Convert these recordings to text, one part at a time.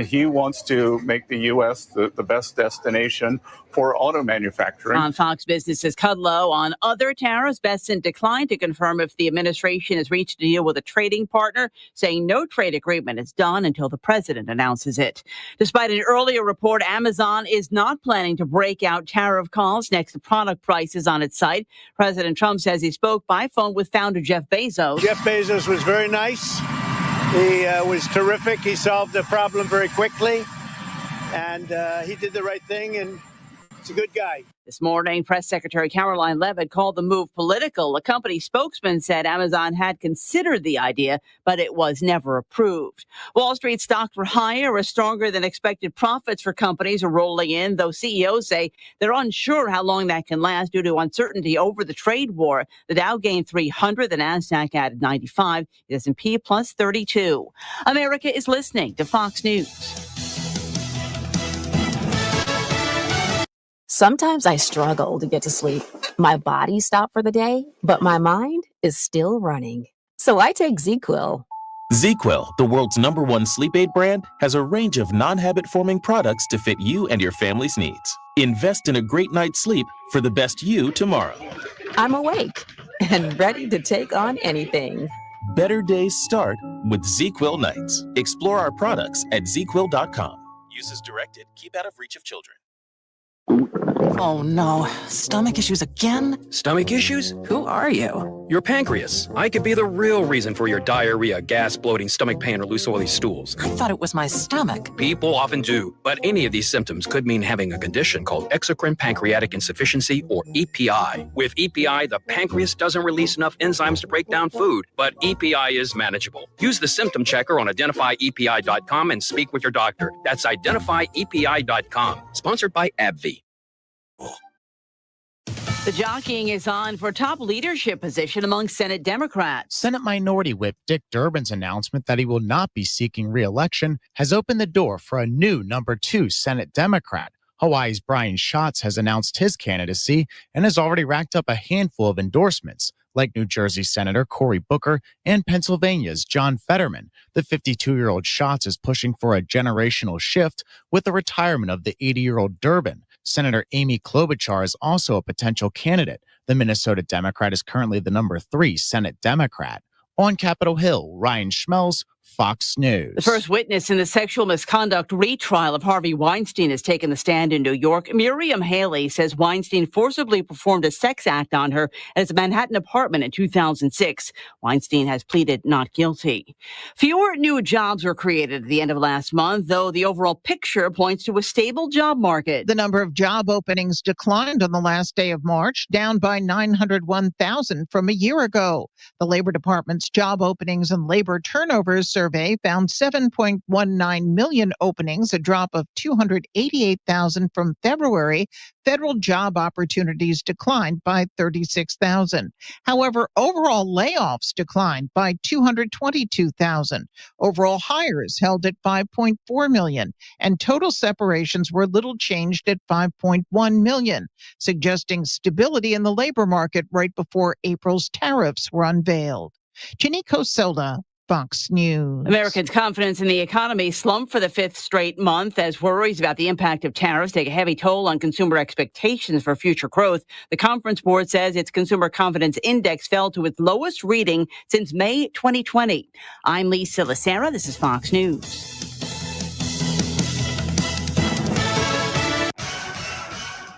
He wants to make the U.S. the best destination for auto manufacturing. On Fox Business's Kudlow on other tariffs, Bessent declined to confirm if the administration has reached a deal with a trading partner, saying no trade agreement is done until the president announces it. Despite an earlier report, Amazon is not planning to break out tariff costs next to product prices on its site. President Trump says he spoke by phone with founder Jeff Bezos. Jeff Bezos was very nice. He was terrific. He solved the problem very quickly, and he did the right thing, and he's a good guy. This morning, Press Secretary Caroline Leavitt called the move political. A company spokesman said Amazon had considered the idea, but it was never approved. Wall Street stocks were higher as stronger than expected profits for companies are rolling in, though CEOs say they're unsure how long that can last due to uncertainty over the trade war. The Dow gained 300, the Nasdaq added 95, the S&P plus 32. America is listening to Fox News. Sometimes I struggle to get to sleep. My body stopped for the day, but my mind is still running. So I take ZzzQuil. ZzzQuil, the world's #1 sleep aid brand, has a range of non-habit-forming products to fit you and your family's needs. Invest in a great night's sleep for the best you tomorrow. I'm awake and ready to take on anything. Better days start with ZzzQuil nights. Explore our products at ZzzQuil.com. Use as directed. Keep out of reach of children. Oh no, stomach issues again? Stomach issues? Who are you? Your pancreas. I could be the real reason for your diarrhea, gas, bloating, stomach pain, or loose oily stools. I thought it was my stomach. People often do, but any of these symptoms could mean having a condition called exocrine pancreatic insufficiency, or EPI. With EPI, the pancreas doesn't release enough enzymes to break down food, but EPI is manageable. Use the symptom checker on identifyepi.com and speak with your doctor. That's identifyepi.com. Sponsored by AbbVie. The jockeying is on for top leadership position among Senate Democrats. Senate Minority Whip Dick Durbin's announcement that he will not be seeking re-election has opened the door for a new #2 Senate Democrat. Hawaii's Brian Schatz has announced his candidacy and has already racked up a handful of endorsements, like New Jersey Senator Cory Booker and Pennsylvania's John Fetterman. The 52-year-old Schatz is pushing for a generational shift with the retirement of the 80-year-old Durbin. Senator Amy Klobuchar is also a potential candidate. The Minnesota Democrat is currently the #3 Senate Democrat. On Capitol Hill, Ryan Schmelz, Fox News. The first witness in the sexual misconduct retrial of Harvey Weinstein has taken the stand in New York. Miriam Haley says Weinstein forcibly performed a sex act on her at his Manhattan apartment in 2006. Weinstein has pleaded not guilty. Fewer new jobs were created at the end of last month, though the overall picture points to a stable job market. The number of job openings declined on the last day of March, down by 901,000 from a year ago. The Labor Department's Job Openings and Labor Turnovers survey found 7.19 million openings, a drop of 288,000 from February. Federal job opportunities declined by 36,000. However, overall layoffs declined by 222,000. Overall hires held at 5.4 million, and total separations were little changed at 5.1 million, suggesting stability in the labor market right before April's tariffs were unveiled. Janiko Silda, Fox News. Americans' confidence in the economy slumped for the 5th straight month as worries about the impact of tariffs take a heavy toll on consumer expectations for future growth. The Conference Board says its consumer confidence index fell to its lowest reading since May 2020. I'm Lisa Lacera. This is Fox News.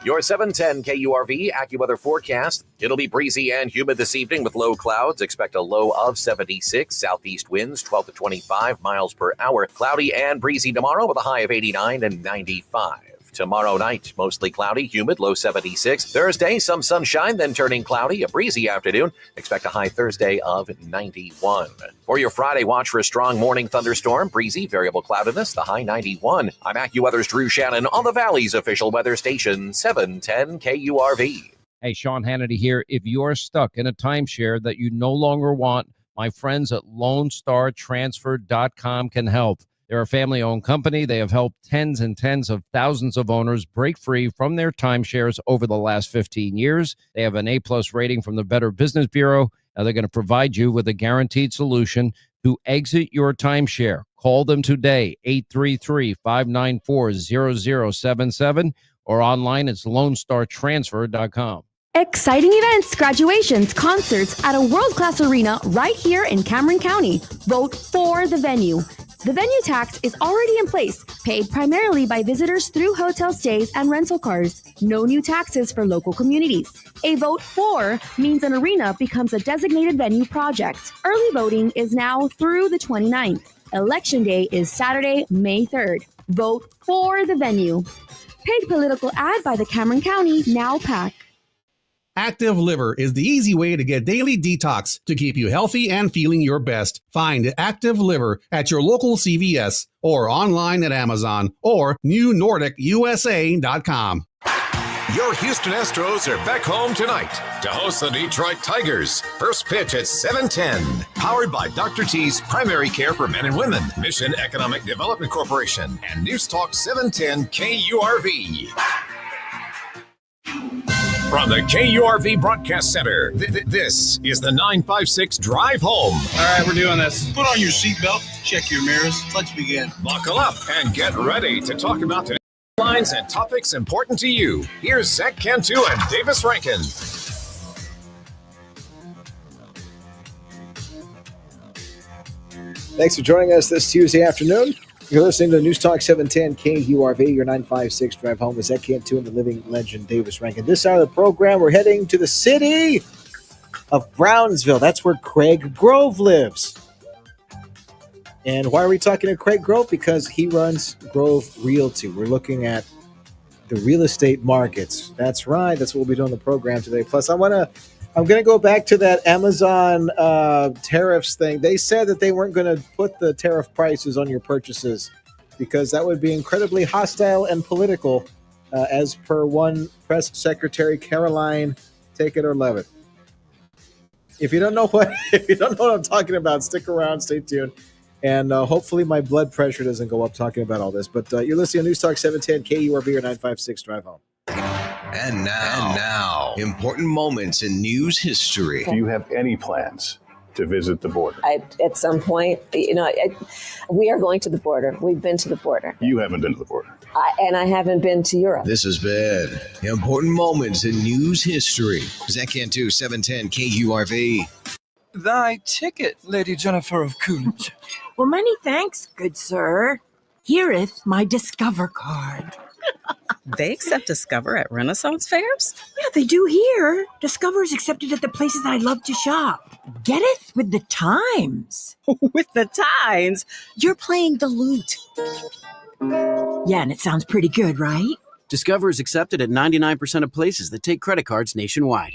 Your 710 KURV AccuWeather forecast. It'll be breezy and humid this evening with low clouds. Expect a low of 76. Southeast winds 12 to 25 miles per hour. Cloudy and breezy tomorrow with a high of 89 and 95. Tomorrow night, mostly cloudy, humid, low 76. Thursday, some sunshine, then turning cloudy, a breezy afternoon. Expect a high Thursday of 91. For your Friday, watch for a strong morning thunderstorm, breezy, variable cloudiness, the high 91. I'm AccuWeather's Drew Shannon on the Valley's official weather station, 710 KURV. Hey, Sean Hannity here. If you're stuck in a timeshare that you no longer want, my friends at LoneStarTransfer.com can help. They're a family-owned company. They have helped tens and tens of thousands of owners break free from their timeshares over the last 15 years. They have an A-plus rating from the Better Business Bureau. Now they're going to provide you with a guaranteed solution to exit your timeshare. Call them today, 833-594-0077, or online it's LoneStarTransfer.com. Exciting events, graduations, concerts at a world-class arena right here in Cameron County. Vote for the venue. The venue tax is already in place, paid primarily by visitors through hotel stays and rental cars. No new taxes for local communities. A vote for means an arena becomes a designated venue project. Early voting is now through the 29th. Election day is Saturday, May 3rd. Vote for the venue. Paid political ad by the Cameron County Now PAC. Active Liver is the easy way to get daily detox to keep you healthy and feeling your best. Find Active Liver at your local CVS or online at Amazon or newnordicusa.com. Your Houston Astros are back home tonight to host the Detroit Tigers. First pitch at 7:10. Powered by Dr. T's Primary Care for Men and Women, Mission Economic Development Corporation, and News Talk 710 KURV. From the KURV Broadcast Center, this is the 956 Drive Home. All right, we're doing this. Put on your seatbelt, check your mirrors. Let's begin. Buckle up and get ready to talk about today's headlines and topics important to you. Here's Zach Cantu and Davis Rankin. Thanks for joining us this Tuesday afternoon. You're listening to News Talk 710 KURV, your 956 Drive Home with Zach Cantu and the living legend Davis Rankin. This hour of the program, we're heading to the city of Brownsville. That's where Craig Grove lives. And why are we talking to Craig Grove? Because he runs Grove Realty. We're looking at the real estate markets. That's right. That's what we'll be doing on the program today. Plus, I'm going to go back to that Amazon tariffs thing. They said that they weren't going to put the tariff prices on your purchases because that would be incredibly hostile and political, as per one press secretary, Caroline, take it or leave it. If you don't know what I'm talking about, stick around, stay tuned. And hopefully my blood pressure doesn't go up talking about all this. But you're listening to News Talk 710 KURV or 956 Drive Home. And now, important moments in news history. Do you have any plans to visit the border? At some point, we are going to the border. We've been to the border. You haven't been to the border. And I haven't been to Europe. This has been important moments in news history. Zach Cantu, 710 KURV. Thy ticket, Lady Jennifer of Coolidge. Well, many thanks, good sir. Hereeth my Discover card. They accept Discover at Renaissance fairs? Yeah, they do here. Discover is accepted at the places I love to shop. Getteth with the times. With the times? You're playing the lute. Yeah, and it sounds pretty good, right? Discover is accepted at 99% of places that take credit cards nationwide.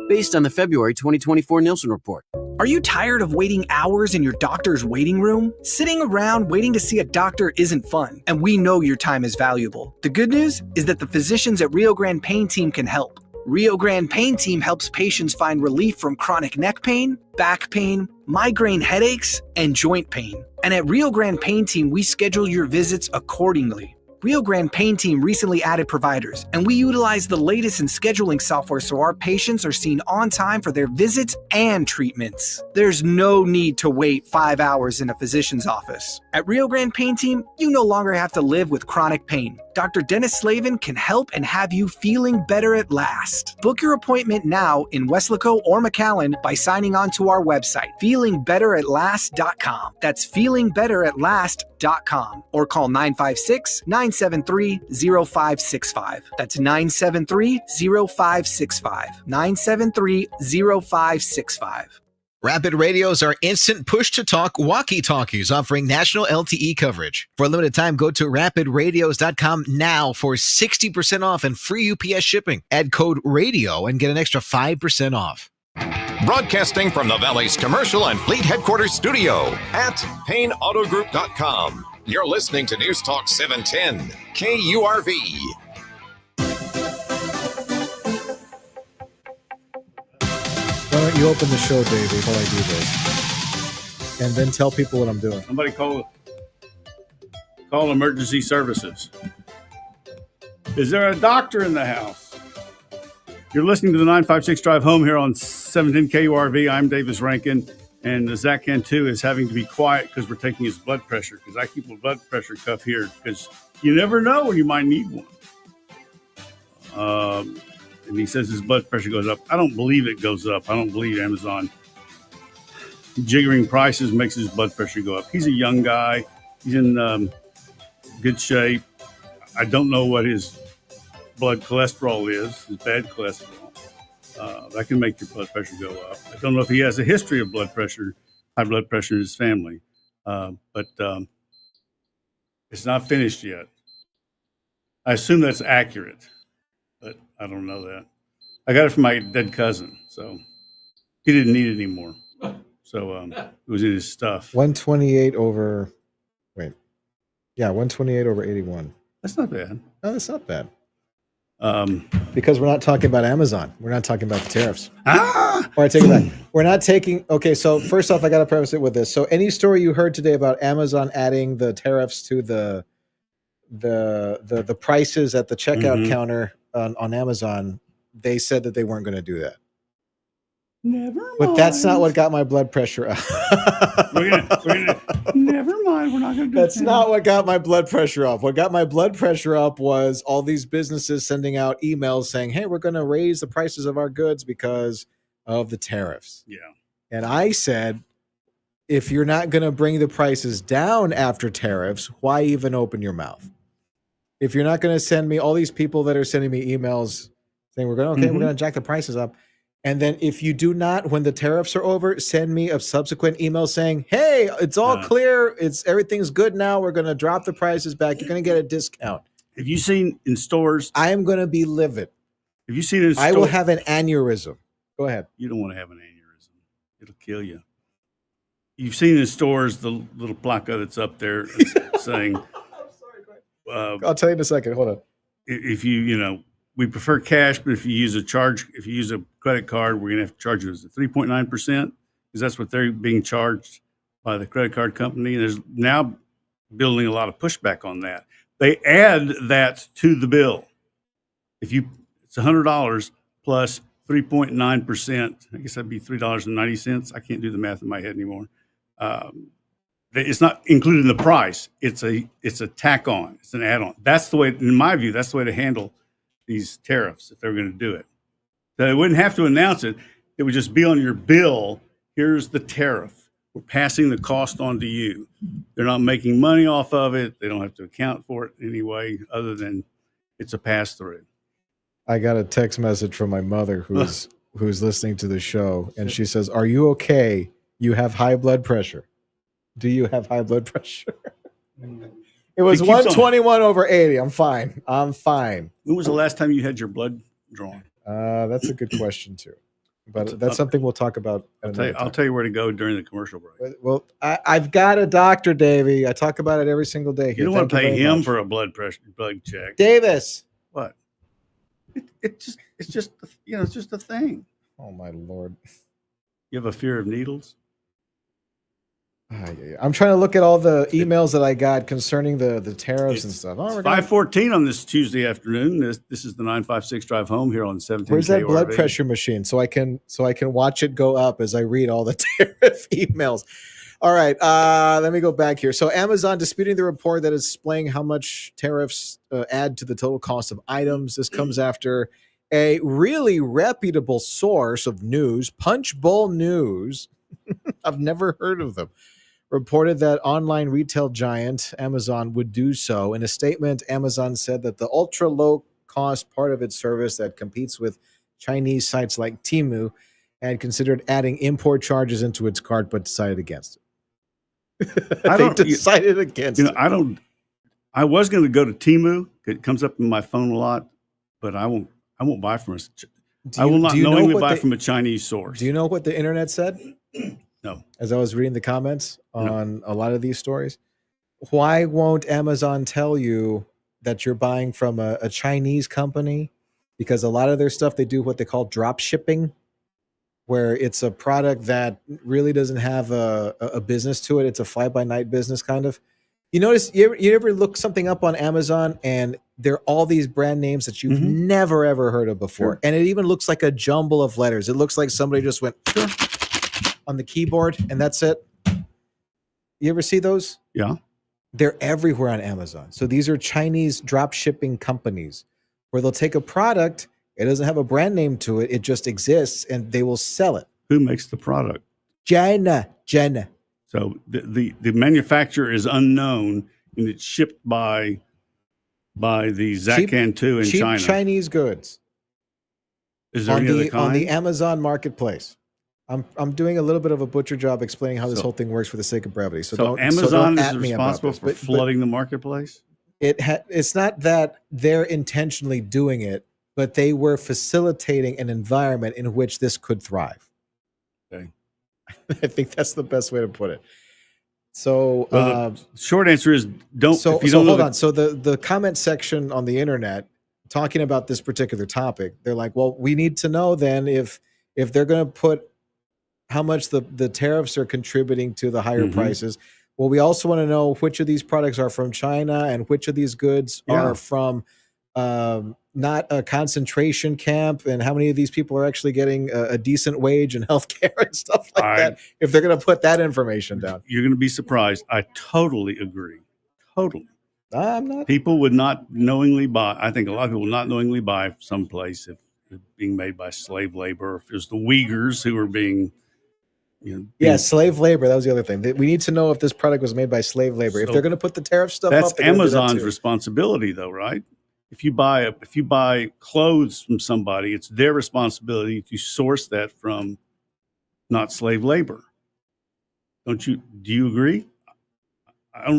Based on the February 2024 Nielsen report. Are you tired of waiting hours in your doctor's waiting room? Sitting around waiting to see a doctor isn't fun, and we know your time is valuable. The good news is that the physicians at Rio Grande Pain Team can help. Rio Grande Pain Team helps patients find relief from chronic neck pain, back pain, migraine headaches, and joint pain. And at Rio Grande Pain Team, we schedule your visits accordingly. Rio Grande Pain Team recently added providers, and we utilize the latest in scheduling software so our patients are seen on time for their visits and treatments. There's no need to wait 5 hours in a physician's office. At Rio Grande Pain Team, you no longer have to live with chronic pain. Dr. Dennis Slavin can help and have you feeling better at last. Book your appointment now in Weslaco or McAllen by signing on to our website, feelingbetteratLast.com. That's feelingbetteratLast.com, or call 956-973-0565. That's 973-0565. 973-0565. Rapid Radios are instant push-to-talk walkie-talkies offering national LTE coverage. For a limited time, go to rapidradios.com now for 60% off and free UPS shipping. Add code RADIO and get an extra 5% off. Broadcasting from the Valley's commercial and fleet headquarters studio at PayneAutoGroup.com. You're listening to News Talk 710 KURV. Why don't you open the show, Davey, while I do this? And then tell people what I'm doing. Somebody call emergency services. Is there a doctor in the house? You're listening to the 956 Drive Home here on 710 KURV. I'm Davis Rankin. And the Zaccan-2 is having to be quiet because we're taking his blood pressure, because I keep a blood pressure cuff here because you never know when you might need one. And he says his blood pressure goes up. I don't believe it goes up. I don't believe Amazon jiggering prices makes his blood pressure go up. He's a young guy. He's in good shape. I don't know what his blood cholesterol is, his bad cholesterol. That can make your blood pressure go up. I don't know if he has a history of high blood pressure in his family, but it's not finished yet. I assume that's accurate, but I don't know that. I got it from my dead cousin, so he didn't need it anymore. So it was in his stuff. 128 over, 128 over 81. That's not bad. No, that's not bad. Because we're not talking about Amazon. We're not talking about the tariffs. Or I take it back. We're not taking. Okay, so first off, I got to preface it with this. So any story you heard today about Amazon adding the tariffs to the prices at the checkout counter on Amazon, they said that they weren't going to do that. Never mind. But that's not what got my blood pressure up. Never mind. We're not going to do That's that. not what got my blood pressure up. What got my blood pressure up was all these businesses sending out emails saying, hey, we're going to raise the prices of our goods because of the tariffs. Yeah. And I said, if you're not going to bring the prices down after tariffs, why even open your mouth? If you're not going to send me all these people that are sending me emails saying, we're going to jack the prices up. And then if you do not, when the tariffs are over, send me a subsequent email saying, hey, it's all clear. Everything's good now. We're going to drop the prices back. You're going to get a discount. Have you seen in stores? I am going to be livid. Have you seen in stores? I will have an aneurysm. Go ahead. You don't want to have an aneurysm. It'll kill you. You've seen in stores the little placard that's up there saying, I'll tell you in a second. Hold on. If we prefer cash, but if you use a credit card, we're going to have to charge you 3.9% because that's what they're being charged by the credit card company. And there's now building a lot of pushback on that. They add that to the bill. It's $100 plus 3.9%. I guess that'd be $3.90. I can't do the math in my head anymore. It's not included in the price. It's a tack on. It's an add on. That's the way, in my view, that's the way to handle these tariffs if they're going to do it. So they wouldn't have to announce it. It would just be on your bill. Here's the tariff. We're passing the cost on to you. They're not making money off of it. They don't have to account for it anyway, other than it's a pass through. I got a text message from my mother who's listening to the show, and she says, "Are you okay? You have high blood pressure. Do you have high blood pressure?" It was 121 over 80. I'm fine. When was the last time you had your blood drawn? That's a good question too. But that's something we'll talk about. I'll tell you where to go during the commercial break. Well, I've got a doctor, Davey. I talk about it every single day here. You don't want to pay him for a blood check. Davis. What? It's just a thing. Oh my Lord. You have a fear of needles? I'm trying to look at all the emails that I got concerning the tariffs and stuff. It's 5:14 on this Tuesday afternoon. This is the 956 drive home here on 17. Where's that blood pressure machine so I can watch it go up as I read all the tariff emails? All right, let me go back here. So Amazon disputing the report that is displaying how much tariffs add to the total cost of items. This comes after a really reputable source of news, Punchbowl News. I've never heard of them. Reported that online retail giant Amazon would do so. In a statement, Amazon said that the ultra low cost part of its service that competes with Chinese sites like Temu had considered adding import charges into its cart, but decided against it. I was going to go to Temu. It comes up in my phone a lot, but I won't buy from us. I will not knowingly buy from a Chinese source. Do you know what the internet said? No. As I was reading the comments on a lot of these stories, why won't Amazon tell you that you're buying from a Chinese company? Because a lot of their stuff, they do what they call drop shipping, where it's a product that really doesn't have a business to it. It's a fly-by-night business kind of. You notice, you ever look something up on Amazon and there are all these brand names that you've never, ever heard of before. Sure. And it even looks like a jumble of letters. It looks like somebody just went, on the keyboard, and that's it. You ever see those? Yeah. They're everywhere on Amazon. So these are Chinese drop shipping companies where they'll take a product, it doesn't have a brand name to it, it just exists, and they will sell it. Who makes the product? China. So the manufacturer is unknown, and it's shipped by the Zacantu in cheap China. Chinese goods. Is there any other kind? On the Amazon marketplace? I'm doing a little bit of a butcher job explaining how this whole thing works for the sake of brevity. So Amazon don't is at me about responsible this. for flooding the marketplace? It's not that they're intentionally doing it, but they were facilitating an environment in which this could thrive. Okay. I think that's the best way to put it. So the short answer is don't. So if you don't hold know on. So the comment section on the internet talking about this particular topic, they're like, well, we need to know then if they're going to put how much the tariffs are contributing to the higher prices. Well, we also want to know which of these products are from China and which of these goods are from not a concentration camp, and how many of these people are actually getting a decent wage and healthcare and stuff like that. If they're going to put that information down, you're going to be surprised. I totally agree. Totally. I'm not. People would not knowingly buy. I think a lot of people would not knowingly buy someplace if it's being made by slave labor. If there's the Uyghurs who are being, slave labor. That was the other thing. We need to know if this product was made by slave labor. If they're going to put the tariff stuff that's up, they're gonna do that Amazon's too. responsibility, though, right? If you buy clothes from somebody, it's their responsibility to source that from not slave labor. Don't you? Do you agree?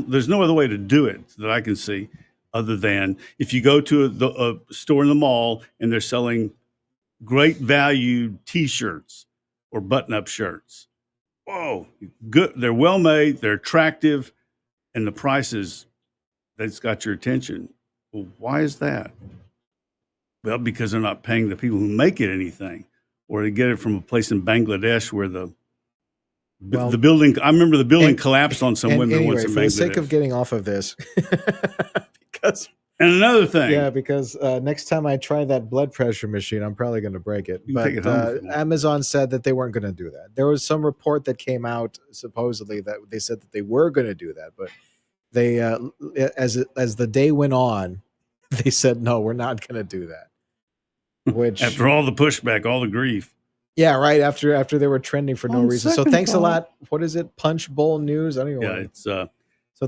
There's no other way to do it that I can see, other than if you go to a store in the mall and they're selling great value T-shirts or button-up shirts. Whoa, good! They're well made, they're attractive, and the prices that's got your attention. Well, why is that? Well, because they're not paying the people who make it anything, or they get it from a place in Bangladesh where the building. I remember the building collapsed on some women once in Bangladesh. For the sake of getting off of this, and another thing, because next time I try that blood pressure machine, I'm probably going to break it. You But can take it home if you want. Amazon said that they weren't going to do that. There was some report that came out supposedly that they said that they were going to do that, but they, as the day went on, they said no, we're not going to do that. Which after all the pushback, all the grief. Yeah, right. After they were trending for no On reason. So second thanks a thought. lot. What is it? Punch Bowl News. I don't even Yeah, know. it's So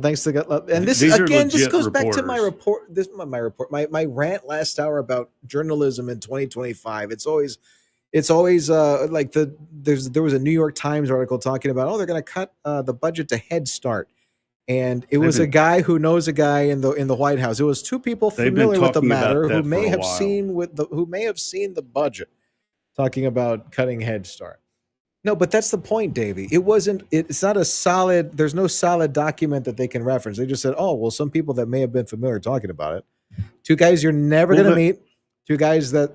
thanks to and this These are again. This legit goes back to my reporters. report. This is my report. My rant last hour about journalism in 2025. It's always like there was a New York Times article talking about they're going to cut the budget to Head Start, and it was a guy who knows a guy in the White House. It was two people They've been familiar with the talking about matter that who for may a have while. seen the budget talking about cutting Head Start. No, but that's the point, Davey. It's not a solid, there's no solid document that they can reference. They just said, some people that may have been familiar talking about it. Two guys you're never going to meet, two guys that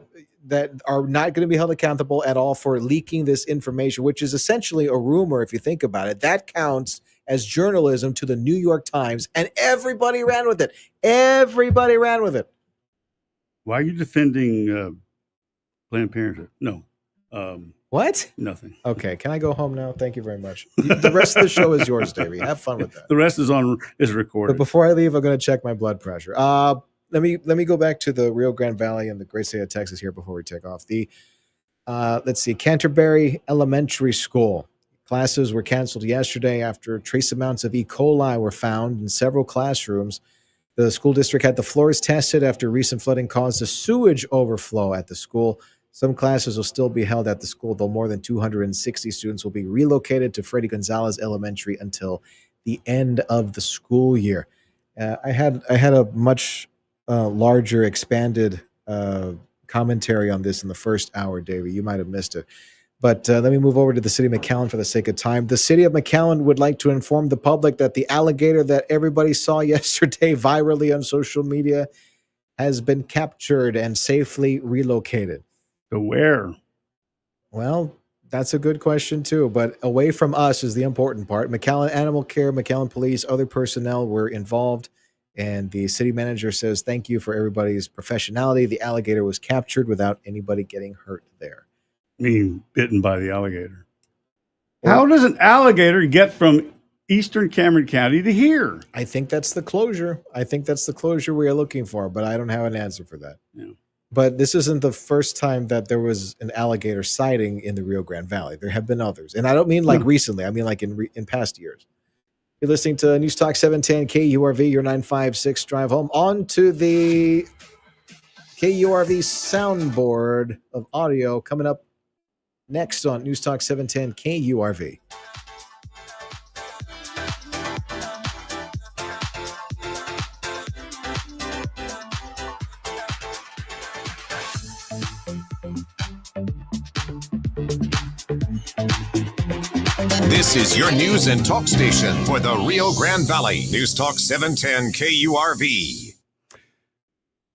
are not going to be held accountable at all for leaking this information, which is essentially a rumor if you think about it. That counts as journalism to the New York Times, and everybody ran with it. Everybody ran with it. Why are you defending Planned Parenthood? No. What? Nothing. Okay, can I go home now? Thank you very much. The rest of the show is yours, Davey. Have fun with that. The rest is recorded. But before I leave, I'm going to check my blood pressure. Let me go back to the Rio Grande Valley and the great state of Texas here before we take off. Let's see, Canterbury Elementary School. Classes were canceled yesterday after trace amounts of E. coli were found in several classrooms. The school district had the floors tested after recent flooding caused a sewage overflow at the school. Some classes will still be held at the school, though more than 260 students will be relocated to Freddy Gonzalez Elementary until the end of the school year. I had a much larger, expanded commentary on this in the first hour, Davey. You might have missed it. But let me move over to the city of McAllen for the sake of time. The city of McAllen would like to inform the public that the alligator that everybody saw yesterday virally on social media has been captured and safely relocated. To where? Well, that's a good question too, but away from us is the important part. McAllen Animal Care, McAllen Police, other personnel were involved, and the city manager says thank you for everybody's professionality. The alligator was captured without anybody getting hurt there. I mean, bitten by the alligator. How does an alligator get from eastern Cameron County to here? I think that's the closure. I think that's the closure we are looking for, but I don't have an answer for that. Yeah. But this isn't the first time that there was an alligator sighting in the Rio Grande Valley. There have been others. And I don't mean like recently. I mean like in past years. You're listening to News Talk 710 KURV, your 956 drive home. On to the KURV soundboard of audio coming up next on News Talk 710 KURV. This is your news and talk station for the Rio Grande Valley. News Talk 710 KURV.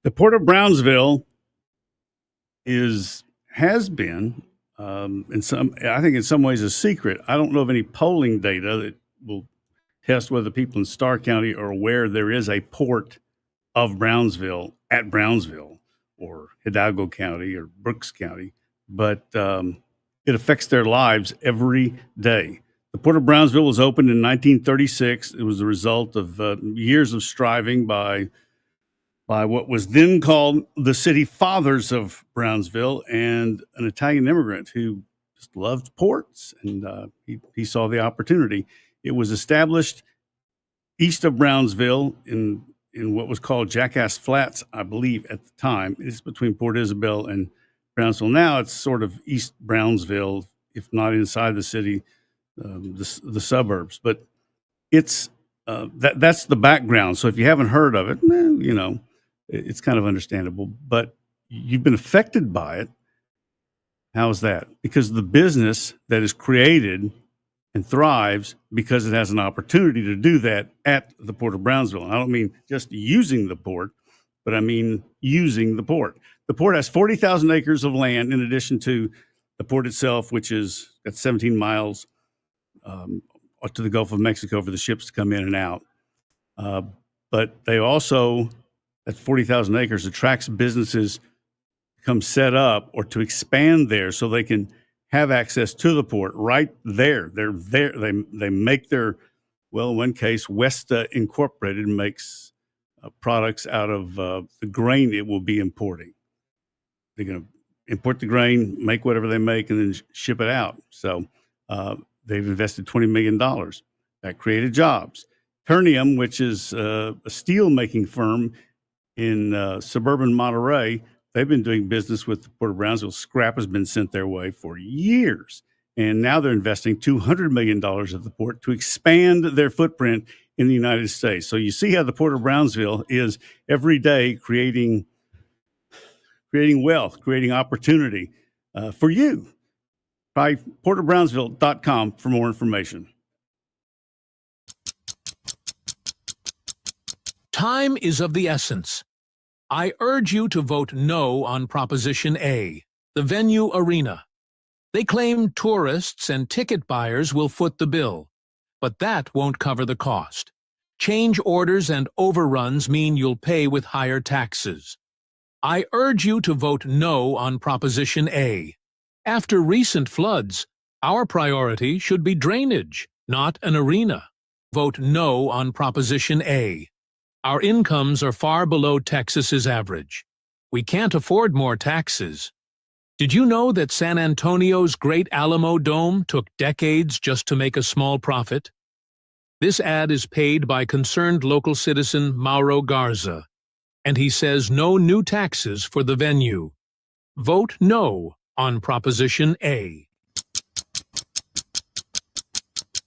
The Port of Brownsville has been in some ways a secret. I don't know of any polling data that will test whether people in Starr County are aware there is a port of Brownsville at Brownsville or Hidalgo County or Brooks County, but it affects their lives every day. The Port of Brownsville was opened in 1936. It was the result of years of striving by what was then called the City Fathers of Brownsville and an Italian immigrant who just loved ports, and he saw the opportunity. It was established east of Brownsville in what was called Jackass Flats, I believe, at the time. It's between Port Isabel and Brownsville. Now it's sort of East Brownsville, if not inside the city, the suburbs. But it's that's the background. So if you haven't heard of it, it's kind of understandable. But you've been affected by it. How is that? Because the business that is created and thrives because it has an opportunity to do that at the Port of Brownsville. And I don't mean just using the port, but I mean using the port. The port has 40,000 acres of land in addition to the port itself, which is at 17 miles to the Gulf of Mexico for the ships to come in and out. But they also, at 40,000 acres, attracts businesses to come set up or to expand there so they can have access to the port right there. They're there. They make their, well, in one case, Westa Incorporated makes products out of the grain it will be importing. They're going to import the grain, make whatever they make, and then ship it out. So they've invested $20 million. That created jobs. Ternium, which is a steel-making firm in suburban Monterey, they've been doing business with the Port of Brownsville. Scrap has been sent their way for years. And now they're investing $200 million at the port to expand their footprint in the United States. So you see how the Port of Brownsville is every day creating wealth, creating opportunity for you. Try portofbrownsville.com for more information. Time is of the essence. I urge you to vote no on Proposition A, the Venue Arena. They claim tourists and ticket buyers will foot the bill, but that won't cover the cost. Change orders and overruns mean you'll pay with higher taxes. I urge you to vote no on Proposition A. After recent floods, our priority should be drainage, not an arena. Vote no on Proposition A. Our incomes are far below Texas's average. We can't afford more taxes. Did you know that San Antonio's Great Alamo Dome took decades just to make a small profit? This ad is paid by concerned local citizen Mauro Garza, and he says no new taxes for the venue. Vote no on Proposition A.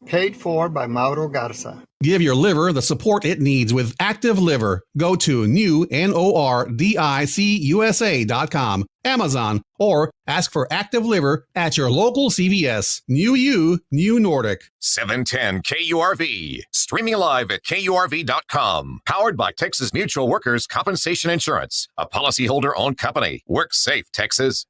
Paid for by Mauro Garza. Give your liver the support it needs with Active Liver. Go to NORDICUSA.com, Amazon, or ask for Active Liver at your local CVS. New you, new Nordic. 710 KURV. Streaming live at KURV.com. Powered by Texas Mutual Workers Compensation Insurance. A policyholder-owned company. Work safe, Texas.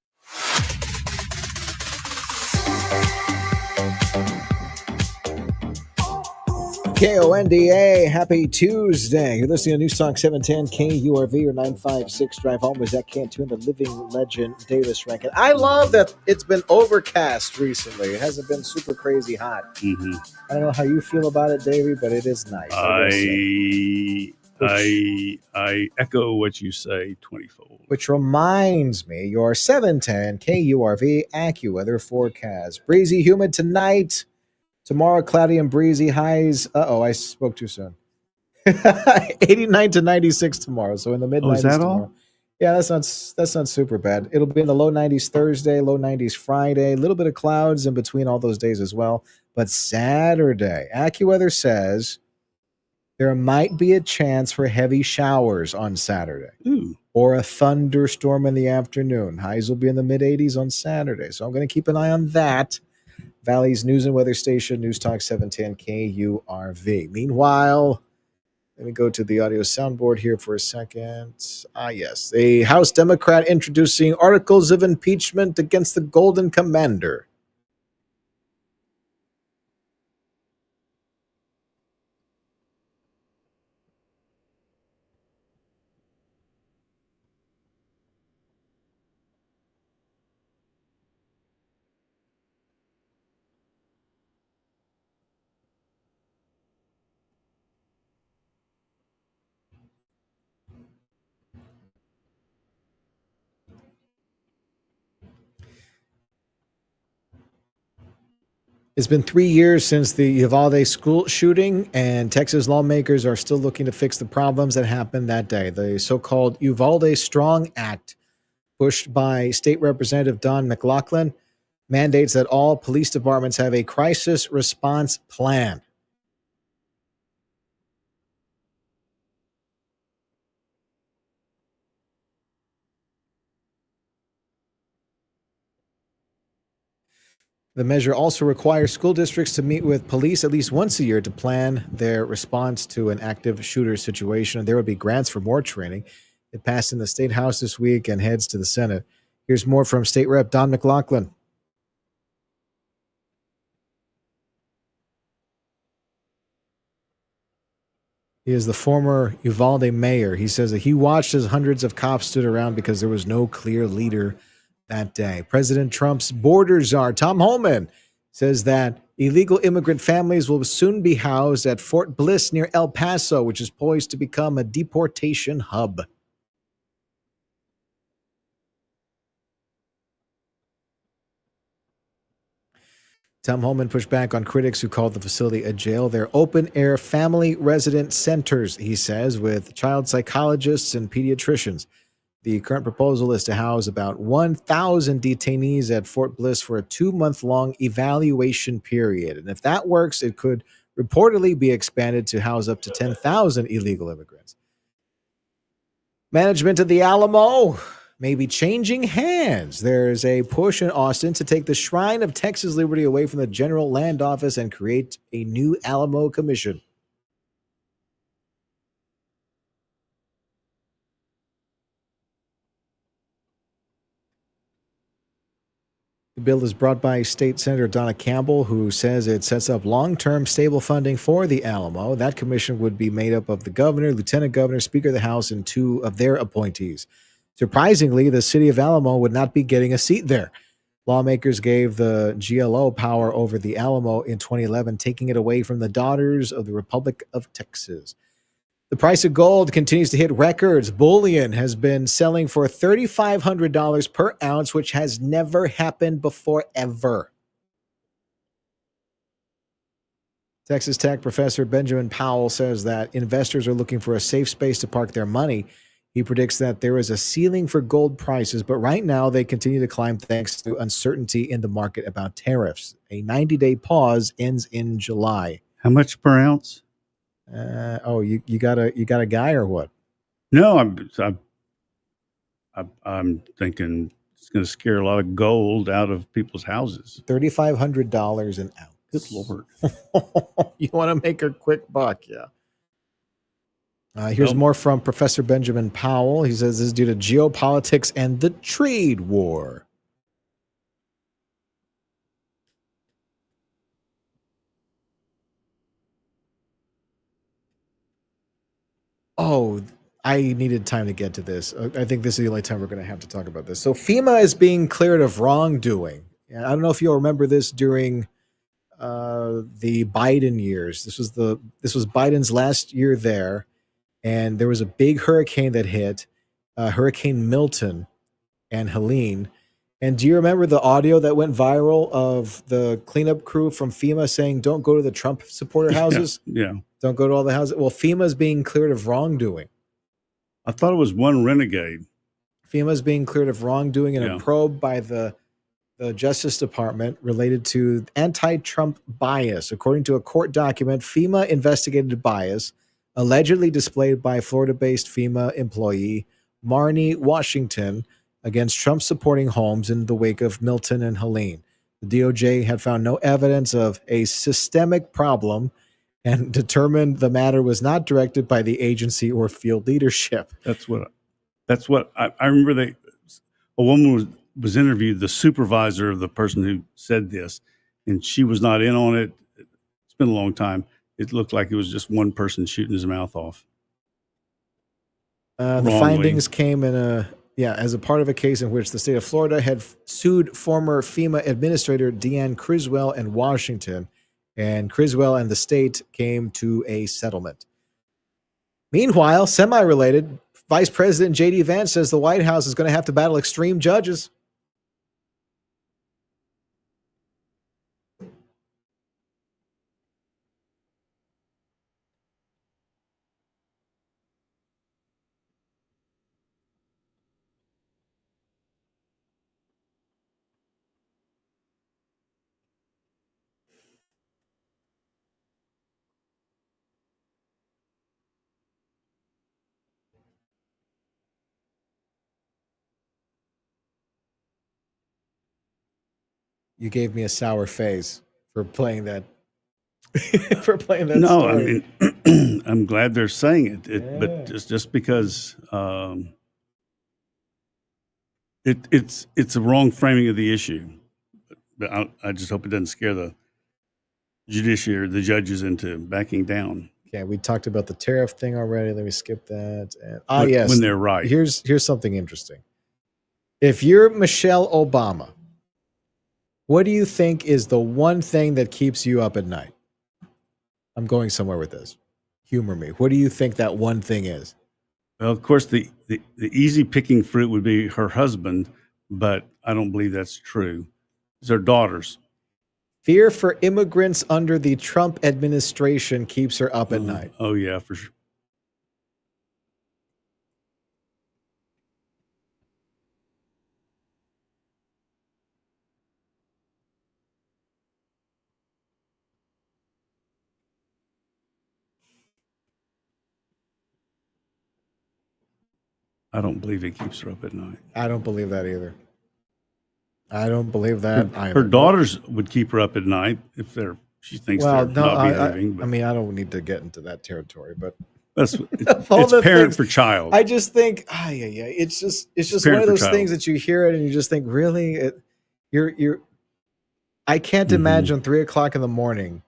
KONDA, happy Tuesday. You're listening to News Talk 710 KURV, your 956 drive home with Zach Cantu and the living legend Davis Rankin. I love that it's been overcast recently. It hasn't been super crazy hot. Mm-hmm. I don't know how you feel about it, Davey, but it is nice. I echo what you say 20-fold. Which reminds me, your 710 KURV AccuWeather forecast. Breezy, humid tonight. Tomorrow, cloudy and breezy. Highs. I spoke too soon. 89 to 96 tomorrow. So in the mid 90s is that tomorrow. all? Yeah, that's not super bad. It'll be in the low 90s Thursday, low 90s Friday. A little bit of clouds in between all those days as well. But Saturday, AccuWeather says there might be a chance for heavy showers on Saturday. Or a thunderstorm in the afternoon. Highs will be in the mid 80s on Saturday. So I'm going to keep an eye on that. Valley's News and Weather Station, News Talk 710 KURV. Meanwhile, let me go to the audio soundboard here for a second. Yes. A House Democrat introducing articles of impeachment against the Golden Commander. It's been 3 years since the Uvalde school shooting, and Texas lawmakers are still looking to fix the problems that happened that day. The so-called Uvalde Strong Act, pushed by State Representative Don McLaughlin, mandates that all police departments have a crisis response plan. The measure also requires school districts to meet with police at least once a year to plan their response to an active shooter situation. There would be grants for more training. It passed in the State House this week and heads to the Senate. Here's more from State Rep Don McLaughlin. He is the former Uvalde mayor. He says that he watched as hundreds of cops stood around because there was no clear leader that day. President Trump's border czar, Tom Homan, says that illegal immigrant families will soon be housed at Fort Bliss near El Paso, which is poised to become a deportation hub. Tom Homan pushed back on critics who called the facility a jail. They're open-air family resident centers, he says, with child psychologists and pediatricians. The current proposal is to house about 1,000 detainees at Fort Bliss for a 2-month-long evaluation period. And if that works, it could reportedly be expanded to house up to 10,000 illegal immigrants. Management of the Alamo may be changing hands. There's a push in Austin to take the Shrine of Texas Liberty away from the General Land Office and create a new Alamo Commission. The bill is brought by State Senator Donna Campbell, who says it sets up long-term stable funding for the Alamo. That commission would be made up of the governor, lieutenant governor, speaker of the House, and 2 of their appointees. Surprisingly, the city of Alamo would not be getting a seat there. Lawmakers gave the GLO power over the Alamo in 2011, taking it away from the Daughters of the Republic of Texas. The price of gold continues to hit records. Bullion has been selling for $3,500 per ounce, which has never happened before, ever. Texas Tech professor Benjamin Powell says that investors are looking for a safe space to park their money. He predicts that there is a ceiling for gold prices, but right now they continue to climb thanks to uncertainty in the market about tariffs. A 90-day pause ends in July. How much per ounce? You got a guy or what? No, I'm thinking it's going to scare a lot of gold out of people's houses. $3,500 an ounce. Good Lord. You want to make a quick buck, yeah. Here's more from Professor Benjamin Powell. He says this is due to geopolitics and the trade war. Oh, I needed time to get to this. I think this is the only time we're going to have to talk about this. So FEMA is being cleared of wrongdoing. And I don't know if you'll remember this during the Biden years. This was Biden's last year there, and there was a big hurricane that hit, Hurricane Milton and Helene. And do you remember the audio that went viral of the cleanup crew from FEMA saying, "Don't go to the Trump supporter houses"? Yeah. Don't go to all the houses. Well, FEMA's being cleared of wrongdoing. I thought it was one renegade. FEMA's being cleared of wrongdoing in a probe by the Justice Department related to anti-Trump bias. According to a court document, FEMA investigated bias allegedly displayed by Florida-based FEMA employee Marnie Washington against Trump-supporting homes in the wake of Milton and Helene. The DOJ had found no evidence of a systemic problem and determined the matter was not directed by the agency or field leadership. That's what I remember. A woman was interviewed, the supervisor of the person who said this, and she was not in on it. It's been a long time. It looked like it was just one person shooting his mouth off. The findings came as a part of a case in which the state of Florida had sued former FEMA administrator Deanne Criswell and Washington, and Criswell and the state came to a settlement. Meanwhile, semi-related, Vice President J.D. Vance says the White House is going to have to battle extreme judges. You gave me a sour face for playing that. No, story. I mean, I'm glad they're saying it, but just because it's a wrong framing of the issue. But I just hope it doesn't scare the judiciary, the judges, into backing down. Okay, we talked about the tariff thing already. Let me skip that. And, yes, when they're right. Here's something interesting. If you're Michelle Obama, what do you think is the one thing that keeps you up at night? I'm going somewhere with this. Humor me. What do you think that one thing is? Well, of course, the easy picking fruit would be her husband, but I don't believe that's true. It's her daughters. Fear for immigrants under the Trump administration keeps her up at night. Oh, yeah, for sure. I don't believe it keeps her up at night. I don't believe that either. I don't believe that either. Her daughters would keep her up at night if she thinks they're not behaving. I mean, I don't need to get into that territory, but it's parent for child. I just think, it's just one of those things that you hear it and you just think, really, I can't imagine 3:00 in the morning.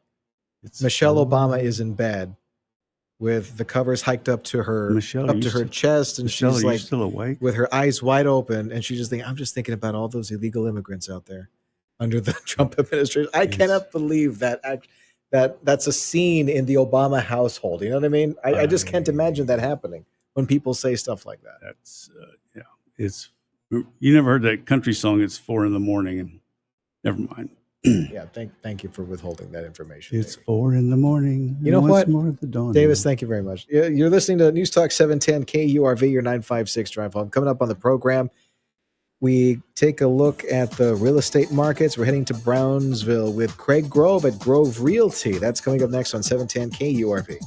Michelle Obama is in bed with the covers hiked up to her her chest, and Michelle, she's are you like still awake with her eyes wide open, and she's just thinking, I'm just thinking about all those illegal immigrants out there under the Trump administration. I cannot believe that's a scene in the Obama household. You know what I mean? I just can't imagine that happening when people say stuff like that. That's it's you never heard that country song, It's 4 a.m. and never mind. Yeah, thank you for withholding that information. It's 4 a.m. You know what, more at the dawn. Davis? Thank you very much. You're listening to News Talk 710 KURV, your 956 drive home. Coming up on the program, we take a look at the real estate markets. We're heading to Brownsville with Craig Grove at Grove Realty. That's coming up next on 710 KURV.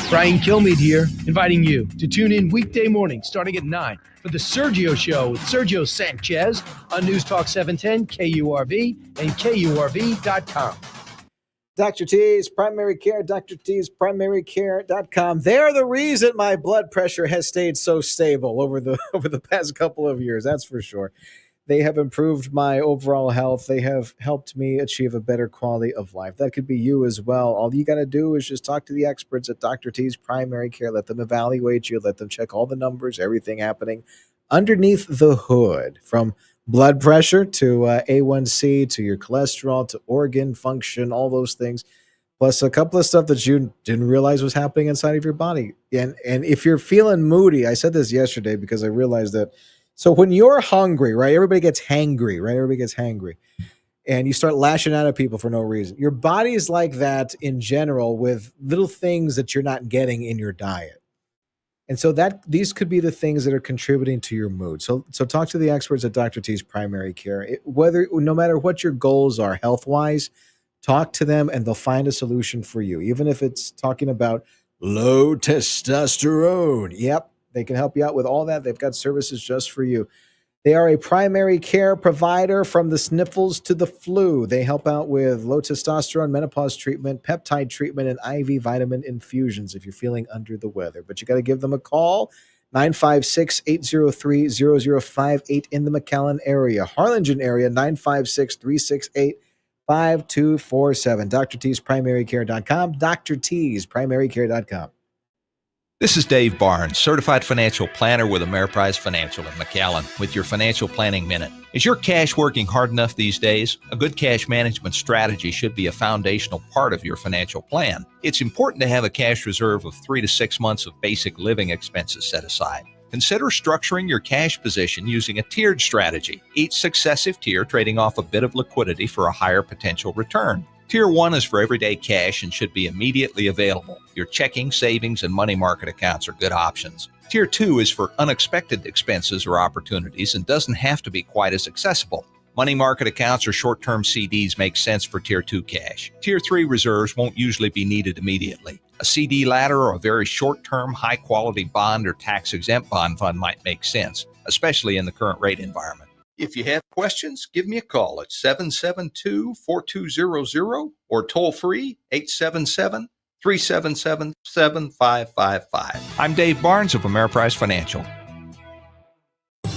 Brian Kilmeade here, inviting you to tune in weekday mornings starting at 9 for The Sergio Show with Sergio Sanchez on News Talk 710, KURV, and KURV.com. Dr. T's Primary Care, drtsprimarycare.com. They're the reason my blood pressure has stayed so stable over the past couple of years, that's for sure. They have improved my overall health. They have helped me achieve a better quality of life. That could be you as well. All you got to do is just talk to the experts at Dr. T's Primary Care. Let them evaluate you. Let them check all the numbers, everything happening underneath the hood, from blood pressure to A1C to your cholesterol to organ function, all those things. Plus a couple of stuff that you didn't realize was happening inside of your body. And if you're feeling moody, I said this yesterday because I realized that. So when you're hungry, right, everybody gets hangry, right? Everybody gets hangry. And you start lashing out at people for no reason. Your body is like that in general with little things that you're not getting in your diet. And so these could be the things that are contributing to your mood. So talk to the experts at Dr. T's Primary Care. No matter what your goals are health-wise, talk to them and they'll find a solution for you. Even if it's talking about low testosterone. Yep. They can help you out with all that. They've got services just for you. They are a primary care provider from the sniffles to the flu. They help out with low testosterone, menopause treatment, peptide treatment, and IV vitamin infusions if you're feeling under the weather. But you got to give them a call, 956-803-0058 in the McAllen area. Harlingen area, 956-368-5247. DrT'sPrimaryCare.com, DrT'sPrimaryCare.com. This is Dave Barnes, Certified Financial Planner with Ameriprise Financial in McAllen, with your Financial Planning Minute. Is your cash working hard enough these days? A good cash management strategy should be a foundational part of your financial plan. It's important to have a cash reserve of 3 to 6 months of basic living expenses set aside. Consider structuring your cash position using a tiered strategy, each successive tier trading off a bit of liquidity for a higher potential return. Tier 1 is for everyday cash and should be immediately available. Your checking, savings, and money market accounts are good options. Tier 2 is for unexpected expenses or opportunities and doesn't have to be quite as accessible. Money market accounts or short-term CDs make sense for Tier 2 cash. Tier 3 reserves won't usually be needed immediately. A CD ladder or a very short-term, high-quality bond or tax-exempt bond fund might make sense, especially in the current rate environment. If you have questions, give me a call at 772-4200 or toll free 877-377-7555. I'm Dave Barnes of Ameriprise Financial.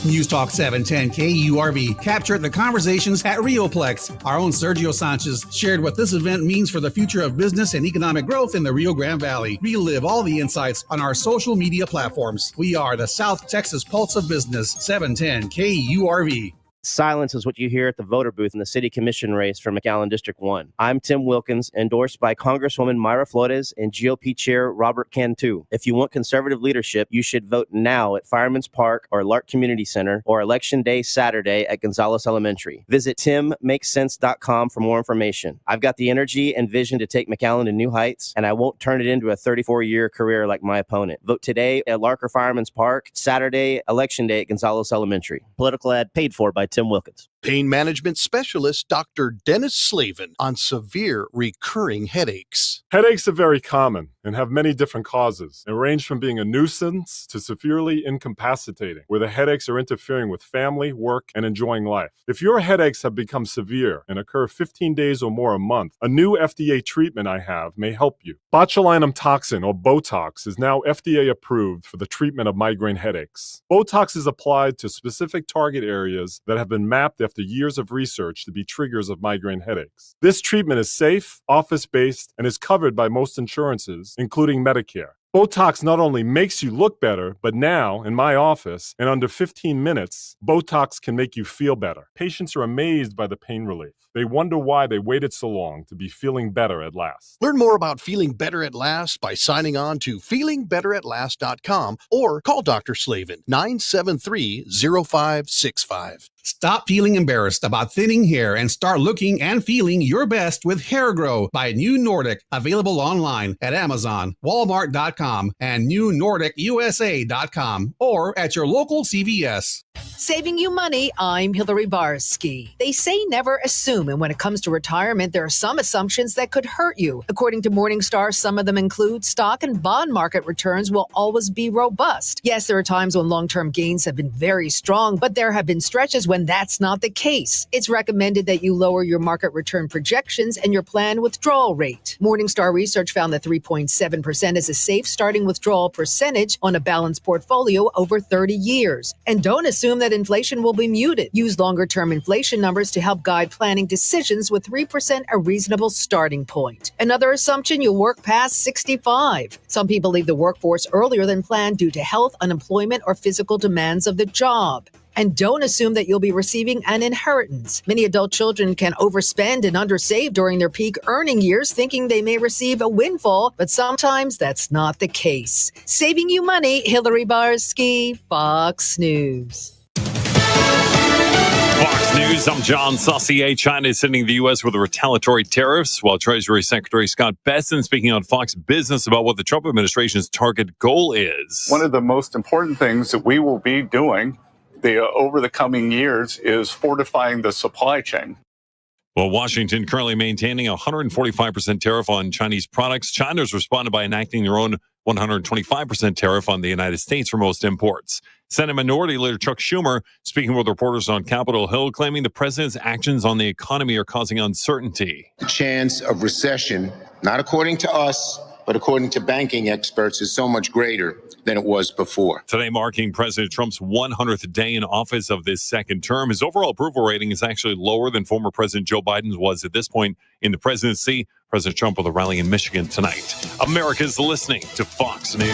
News Talk 710 KURV captured the conversations at Rioplex. Our own Sergio Sanchez shared what this event means for the future of business and economic growth in the Rio Grande Valley. Relive all the insights on our social media platforms. We are the South Texas Pulse of Business, 710 KURV. Silence is what you hear at the voter booth in the city commission race for McAllen District 1. I'm Tim Wilkins, endorsed by Congresswoman Mayra Flores and GOP Chair Robert Cantu. If you want conservative leadership, you should vote now at Fireman's Park or Lark Community Center or Election Day Saturday at Gonzales Elementary. Visit timmakesense.com for more information. I've got the energy and vision to take McAllen to new heights, and I won't turn it into a 34-year career like my opponent. Vote today at Lark or Fireman's Park, Saturday, Election Day at Gonzales Elementary. Political ad paid for by Tim Wilkins. Pain management specialist Dr. Dennis Slavin on severe recurring headaches. Headaches are very common and have many different causes. They range from being a nuisance to severely incapacitating, where the headaches are interfering with family, work, and enjoying life. If your headaches have become severe and occur 15 days or more a month, a new FDA treatment I have may help you. Botulinum toxin, or Botox, is now FDA approved for the treatment of migraine headaches. Botox is applied to specific target areas that have been mapped after years of research to be triggers of migraine headaches. This treatment is safe, office-based, and is covered by most insurances, including Medicare. Botox not only makes you look better, but now, in my office, in under 15 minutes, Botox can make you feel better. Patients are amazed by the pain relief. They wonder why they waited so long to be feeling better at last. Learn more about feeling better at last by signing on to feelingbetteratLast.com or call Dr. Slavin, 973-0565. Stop feeling embarrassed about thinning hair and start looking and feeling your best with Hair Grow by New Nordic, available online at Amazon, Walmart.com, and NewNordicUSA.com, or at your local CVS. Saving you money, I'm Hillary Barsky. They say never assume, and when it comes to retirement, there are some assumptions that could hurt you. According to Morningstar, some of them include stock and bond market returns will always be robust. Yes, there are times when long-term gains have been very strong, but there have been stretches when that's not the case. It's recommended that you lower your market return projections and your planned withdrawal rate. Morningstar research found that 3.7% is a safe starting withdrawal percentage on a balanced portfolio over 30 years. And don't assume that inflation will be muted. Use longer-term inflation numbers to help guide planning decisions with 3% a reasonable starting point. Another assumption, you'll work past 65. Some people leave the workforce earlier than planned due to health, unemployment, or physical demands of the job. And don't assume that you'll be receiving an inheritance. Many adult children can overspend and undersave during their peak earning years, thinking they may receive a windfall, but sometimes that's not the case. Saving you money, Hillary Barsky, Fox News. Fox News, I'm John Saucier. China is sending the U.S. with retaliatory tariffs, while Treasury Secretary Scott Bessent speaking on Fox Business about what the Trump administration's target goal is. One of the most important things that we will be doing over the coming years is fortifying the supply chain. Well, Washington currently maintaining a 145% tariff on Chinese products. China's responded by enacting their own 125% tariff on the United States for most imports. Senate Minority Leader Chuck Schumer speaking with reporters on Capitol Hill, claiming the president's actions on the economy are causing uncertainty. The chance of recession, not according to us, but according to banking experts, is so much greater than it was before. Today marking President Trump's 100th day in office of this second term. His overall approval rating is actually lower than former President Joe Biden's was at this point in the presidency. President Trump with a rally in Michigan tonight. America's listening to Fox News.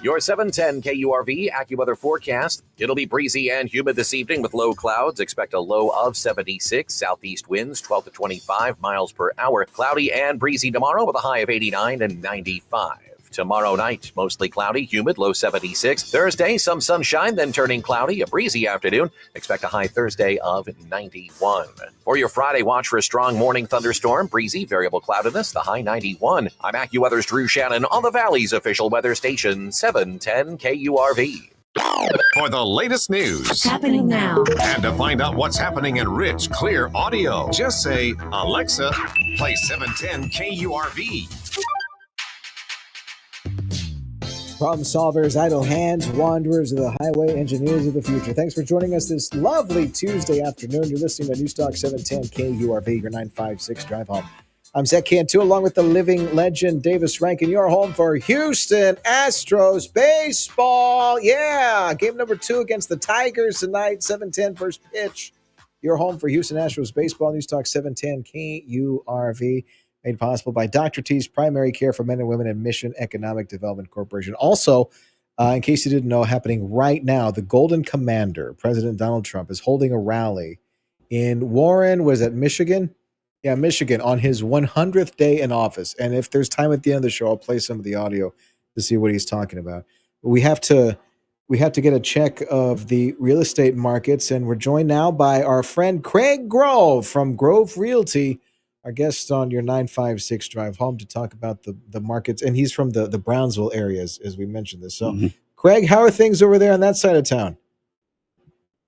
Your 710 KURV AccuWeather forecast. It'll be breezy and humid this evening with low clouds. Expect a low of 76. Southeast winds 12 to 25 miles per hour. Cloudy and breezy tomorrow with a high of 89 and 95. Tomorrow night, mostly cloudy, humid, low 76. Thursday, some sunshine, then turning cloudy, a breezy afternoon. Expect a high Thursday of 91. For your Friday, watch for a strong morning thunderstorm, breezy, variable cloudiness, the high 91. I'm AccuWeather's Drew Shannon on the Valley's official weather station, 710 KURV. For the latest news Happening now. and to find out what's happening in rich, clear audio, just say, Alexa, play 710 KURV. Problem solvers, idle hands, wanderers of the highway, engineers of the future. Thanks for joining us this lovely Tuesday afternoon. You're listening to Newstalk 710 KURV, your 956 drive home. I'm Zach Cantu, along with the living legend Davis Rankin. Your home for Houston Astros baseball. Yeah, game number 2 against the Tigers tonight, 7:10 first pitch. Your home for Houston Astros baseball. Newstalk 710 KURV. Made possible by Dr. T's Primary Care for Men and Women and Mission Economic Development Corporation. Also, in case you didn't know, happening right now, the Golden Commander, President Donald Trump, is holding a rally in Warren, was that Michigan? Yeah, Michigan, on his 100th day in office. And if there's time at the end of the show, I'll play some of the audio to see what he's talking about. We have to get a check of the real estate markets, and we're joined now by our friend Craig Grove from Grove Realty, our guest on your 956 drive home to talk about the markets. And he's from the Brownsville areas, as we mentioned this. So, Craig, how are things over there on that side of town?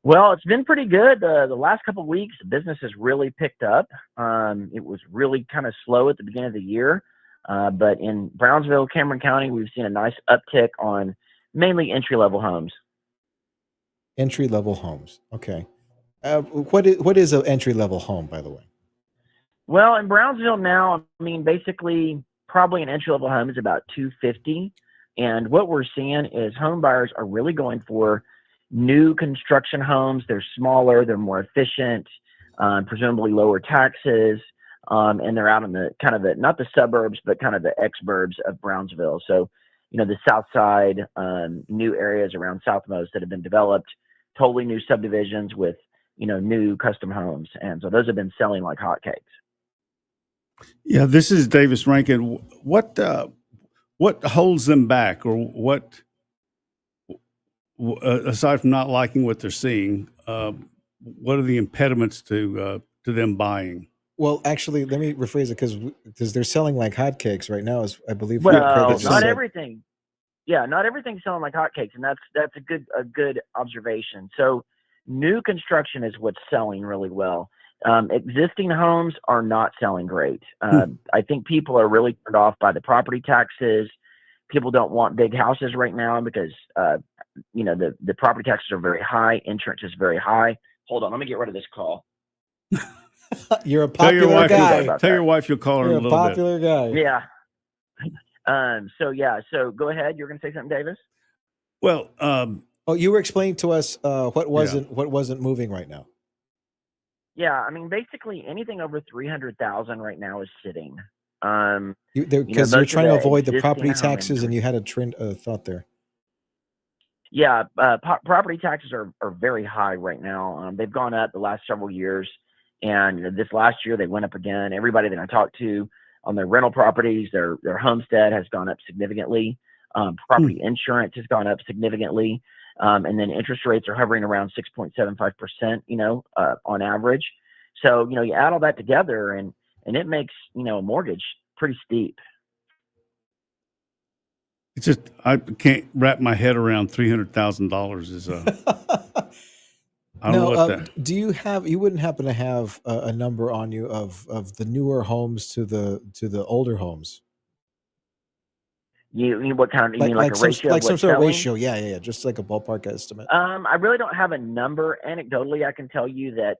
Well, it's been pretty good. The last couple of weeks, business has really picked up. It was really kind of slow at the beginning of the year. But in Brownsville, Cameron County, we've seen a nice uptick on mainly entry-level homes. Entry-level homes. Okay. What is an entry-level home, by the way? Well, in Brownsville now, I mean, basically, probably an entry-level home is about $250,000. And what we're seeing is home buyers are really going for new construction homes. They're smaller, they're more efficient, presumably lower taxes, and they're out in the kind of not the suburbs, but kind of the ex-burbs of Brownsville. So, you know, the south side, new areas around Southmost that have been developed, totally new subdivisions with, you know, new custom homes. And so those have been selling like hotcakes. Yeah, this is Davis Rankin. What holds them back, or what, aside from not liking what they're seeing, what are the impediments to them buying? Well, actually, let me rephrase it because they're selling like hotcakes right now. Is I believe. Well, not everything. Yeah, not everything's selling like hotcakes, and that's a good observation. So, new construction is what's selling really well. Existing homes are not selling great. I think people are really turned off by the property taxes. People don't want big houses right now because, you know, the property taxes are very high. Insurance is very high. Hold on, let me get rid of this call. You're a popular guy. Tell your wife you'll call her in a little bit. You're a popular guy. Yeah. So go ahead. You're going to say something, Davis? Well, oh, you were explaining to us what wasn't moving right now. Yeah, I mean, basically anything over 300,000 right now is sitting. Because you're trying to avoid the property taxes, and you had a thought there. Yeah, property taxes are very high right now. They've gone up the last several years, and this last year they went up again. Everybody that I talked to on their rental properties, their homestead has gone up significantly. Property insurance has gone up significantly, and then interest rates are hovering around 6.75%. On average. So you add all that together, and it makes a mortgage pretty steep. It's just I can't wrap my head around $300,000 is I don't know what that. Do you have? You wouldn't happen to have a number on you of the newer homes to the older homes? You mean what kind? You mean like a ratio? Like some sort of selling? ratio? Yeah. Just like a ballpark estimate. I really don't have a number. Anecdotally, I can tell you that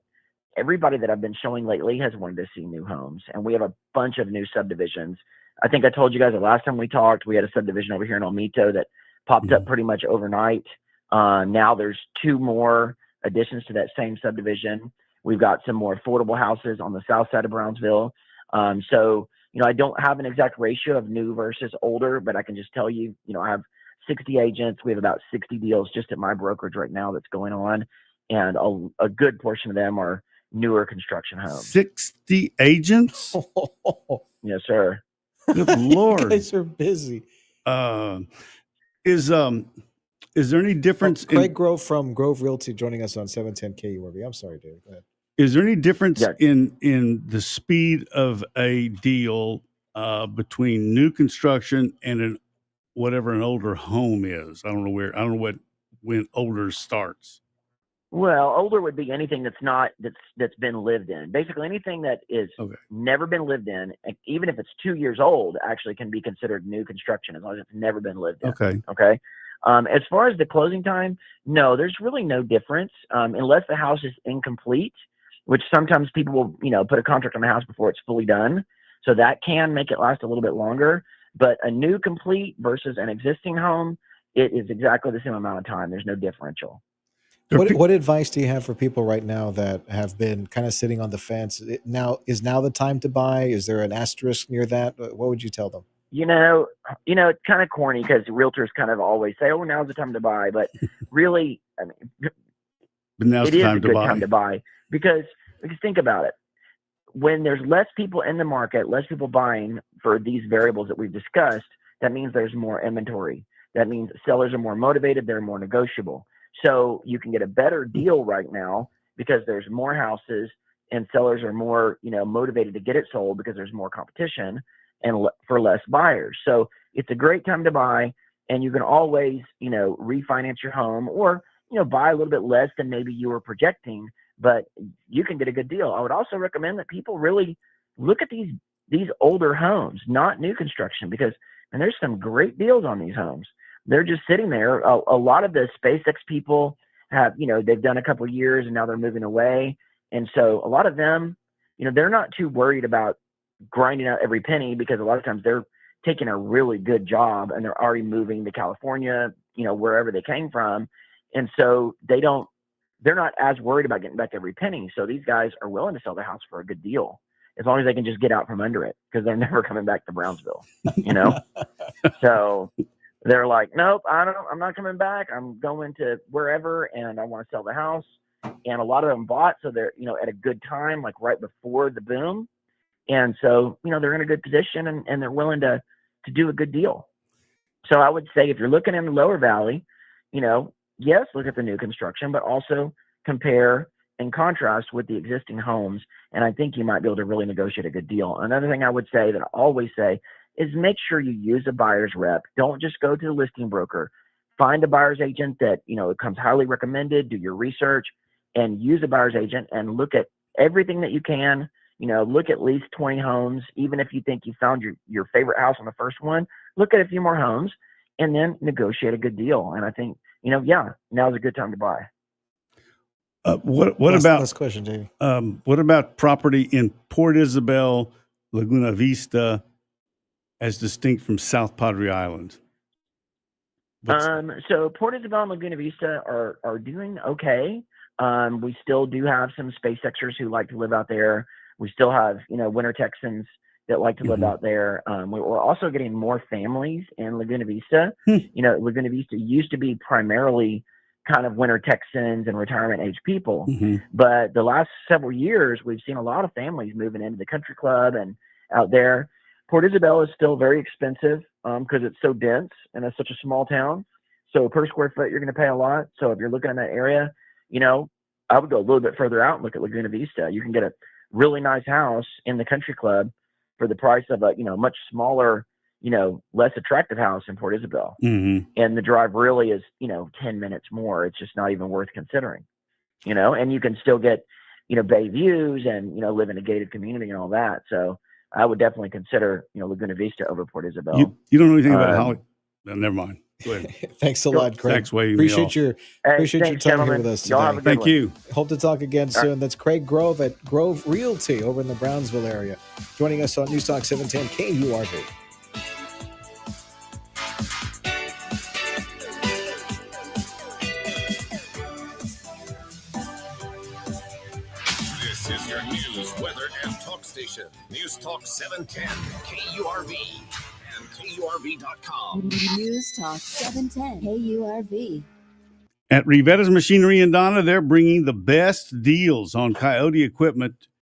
everybody that I've been showing lately has wanted to see new homes, and we have a bunch of new subdivisions. I think I told you guys the last time we talked, we had a subdivision over here in Olmito that popped up pretty much overnight. Now there's 2 more additions to that same subdivision. We've got some more affordable houses on the south side of Brownsville. So I don't have an exact ratio of new versus older, but I can just tell you, I have 60 agents. We have about 60 deals just at my brokerage right now that's going on, and a good portion of them are newer construction homes. 60 agents? Yes, sir. Good Lord. You guys are busy. Is there any difference? Craig Grove from Grove Realty joining us on 710 KURV. I'm sorry, David. Go ahead. Is there any difference in the speed of a deal between new construction and whatever an older home is? I don't know when older starts. Well, older would be anything that's been lived in. Basically, anything that is never been lived in, even if it's 2 years old, actually can be considered new construction as long as it's never been lived in. Okay. As far as the closing time, no, there's really no difference unless the house is incomplete, which sometimes people will, put a contract on the house before it's fully done. So that can make it last a little bit longer. But a new complete versus an existing home, it is exactly the same amount of time. There's no differential. What advice do you have for people right now that have been kind of sitting on the fence? Is now the time to buy? Is there an asterisk near that? What would you tell them? It's kind of corny because realtors kind of always say, "Oh, now's the time to buy," but really, I mean, it is a good time to buy because think about it. When there's less people in the market, less people buying for these variables that we've discussed, that means there's more inventory. That means sellers are more motivated. They're more negotiable. So you can get a better deal right now because there's more houses and sellers are more, motivated to get it sold because there's more competition and for less buyers. So it's a great time to buy, and you can always, refinance your home or, buy a little bit less than maybe you were projecting, but you can get a good deal. I would also recommend that people really look at these older homes, not new construction, because there's some great deals on these homes. They're just sitting there. A lot of the SpaceX people have, they've done a couple of years and now they're moving away. And so a lot of them, they're not too worried about grinding out every penny because a lot of times they're taking a really good job and they're already moving to California, wherever they came from. And so they're not as worried about getting back every penny. So these guys are willing to sell their house for a good deal as long as they can just get out from under it because they're never coming back to Brownsville, So they're like, nope, I'm not coming back. I'm going to wherever, and I want to sell the house. And a lot of them bought, so they're, at a good time, like right before the boom. And so, they're in a good position and they're willing to do a good deal. So I would say if you're looking in the Lower Valley, yes, look at the new construction, but also compare and contrast with the existing homes. And I think you might be able to really negotiate a good deal. Another thing I would say that I always say is make sure you use a buyer's rep. Don't just go to the listing broker. Find a buyer's agent that, it comes highly recommended, do your research and use a buyer's agent and look at everything that you can, look at least 20 homes. Even if you think you found your favorite house on the first one, look at a few more homes and then negotiate a good deal. And I think, now's a good time to buy. Last question, Davey. What about property in Port Isabel, Laguna Vista, as distinct from South Padre Island? So Port Isabel and Laguna Vista are doing okay. We still do have some SpaceXers who like to live out there. We still have, winter Texans that like to live out there. We're also getting more families in Laguna Vista. Laguna Vista used to be primarily kind of winter Texans and retirement age people. But the last several years, we've seen a lot of families moving into the country club and out there. Port Isabel is still very expensive because it's so dense and it's such a small town. So per square foot, you're going to pay a lot. So if you're looking in that area, I would go a little bit further out and look at Laguna Vista. You can get a really nice house in the country club for the price of a, much smaller, less attractive house in Port Isabel. And the drive really is, 10 minutes more. It's just not even worth considering, and you can still get, bay views and, live in a gated community and all that. So I would definitely consider, Laguna Vista over Port Isabel. You don't know anything about Holly. No, never mind. Go ahead. Thanks a lot, Craig. Thanks, Wade. Appreciate your thanks, time here gentlemen. with us Y'all today. have a good Thank one. you. Hope to talk again soon. That's Craig Grove at Grove Realty over in the Brownsville area, joining us on News Talk 710 KURV. This is your news, weather, and talk station. News Talk 710 KURV and KURV.com. News Talk 710 KURV. At Rivetta's Machinery in Donna, they're bringing the best deals on Coyote equipment